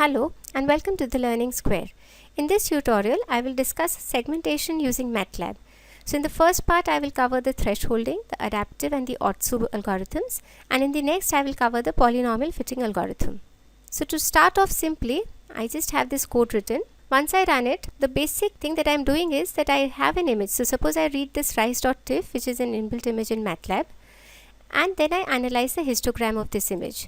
Hello and welcome to the Learning Square. In this tutorial, I will discuss segmentation using MATLAB. So in the first part, I will cover the thresholding, the adaptive and the Otsu algorithms, and in the next, I will cover the polynomial fitting algorithm. So to start off simply, I just have this code written. Once I run it, the basic thing that I am doing is that I have an image. So suppose I read this rise.tif, which is an inbuilt image in MATLAB, and then I analyze the histogram of this image.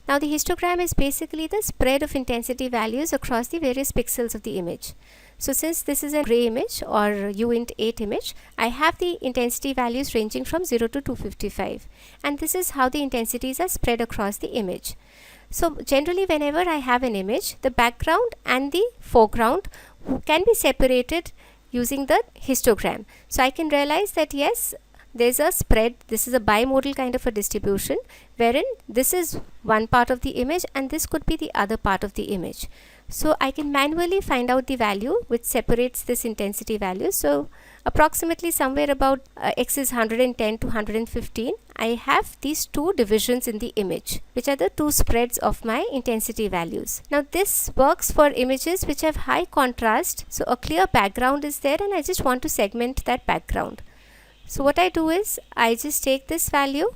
Now the histogram is basically the spread of intensity values across the various pixels of the image. So since this is a gray image or uint8 image, I have the intensity values ranging from 0 to 255, and this is how the intensities are spread across the image. So generally whenever I have an image, the background and the foreground can be separated using the histogram. So I can realize that yes, there's a spread. This is a bimodal kind of a distribution wherein this is one part of the image and this could be the other part of the image. So I can manually find out the value which separates this intensity value. So approximately somewhere about x is 110 to 115. I have these two divisions in the image, which are the two spreads of my intensity values. Now this works for images which have high contrast. So a clear background is there and I just want to segment that background. So what I do is I just take this value.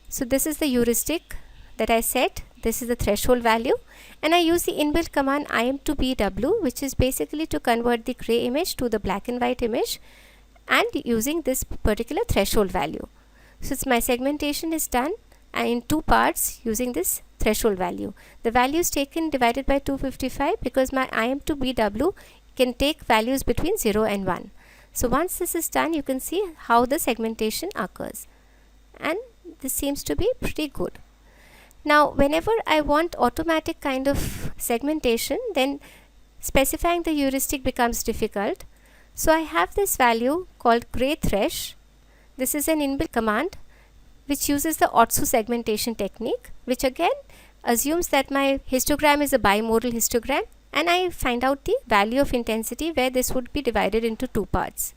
So this is the heuristic that I set. This is the threshold value, and I use the inbuilt command im2bw, which is basically to convert the gray image to the black and white image, and using this particular threshold value. So my segmentation is done in two parts using this threshold value. The value is taken divided by 255 because my im2bw can take values between 0 and 1. So once this is done, you can see how the segmentation occurs, and this seems to be pretty good. Now whenever I want automatic kind of segmentation, then specifying the heuristic becomes difficult. So I have this value called gray thresh. This is an inbuilt command which uses the Otsu segmentation technique, which again assumes that my histogram is a bimodal histogram, and I find out the value of intensity where this would be divided into two parts.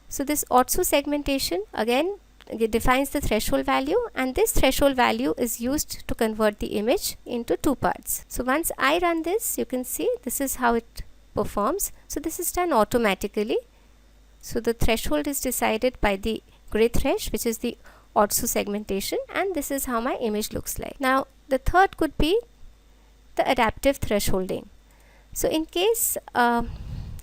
So this Otsu segmentation again defines the threshold value, and this threshold value is used to convert the image into two parts. So once I run this, you can see this is how it performs. So this is done automatically. So the threshold is decided by the gray thresh, which is the Otsu segmentation, and this is how my image looks like. Now the third could be the adaptive thresholding. So in case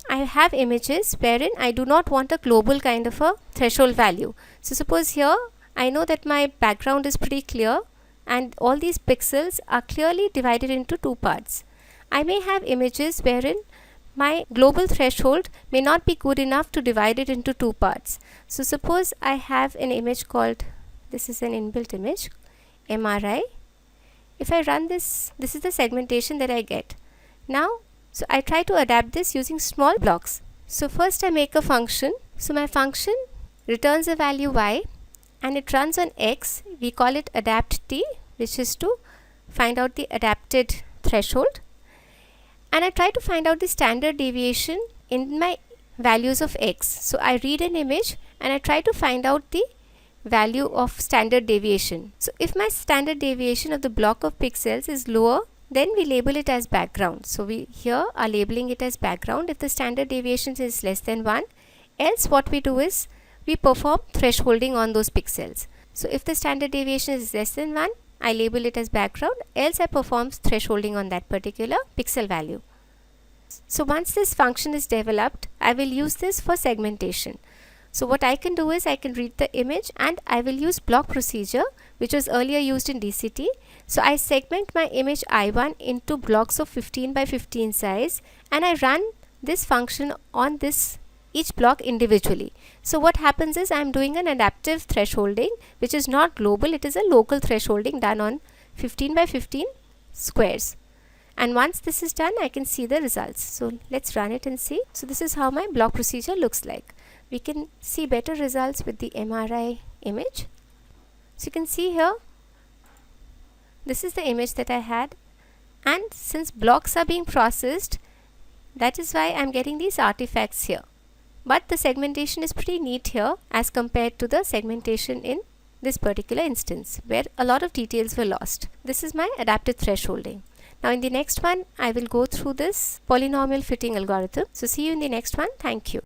I have images wherein I do not want a global kind of a threshold value. So suppose here I know that my background is pretty clear and all these pixels are clearly divided into two parts. I may have images wherein my global threshold may not be good enough to divide it into two parts. So suppose I have an image called, this is an inbuilt image, MRI. If I run this, this is the segmentation that I get. Now so I try to adapt this using small blocks. So first I make a function. So my function returns a value y and it runs on x. We call it adapt t, which is to find out the adapted threshold. And I try to find out the standard deviation in my values of x. So I read an image and I try to find out the value of standard deviation. So if my standard deviation of the block of pixels is lower, then we label it as background. So we here are labeling it as background if the standard deviation is less than 1. Else what we do is we perform thresholding on those pixels. So if the standard deviation is less than 1, I label it as background, else I perform thresholding on that particular pixel value. So once this function is developed, I will use this for segmentation. So what I can do is I can read the image and I will use block procedure, which was earlier used in DCT. So I segment my image I1 into blocks of 15 by 15 size, and I run this function on this each block individually. So what happens is I am doing an adaptive thresholding, which is not global, it is a local thresholding done on 15 by 15 squares. And once this is done, I can see the results. So let's run it and see. So this is how my block procedure looks like. We can see better results with the MRI image. So you can see here, this is the image that I had, and since blocks are being processed, that is why I'm getting these artifacts here. But the segmentation is pretty neat here as compared to the segmentation in this particular instance where a lot of details were lost. This is my adaptive thresholding. Now in the next one, I will go through this polynomial fitting algorithm. So see you in the next one. Thank you.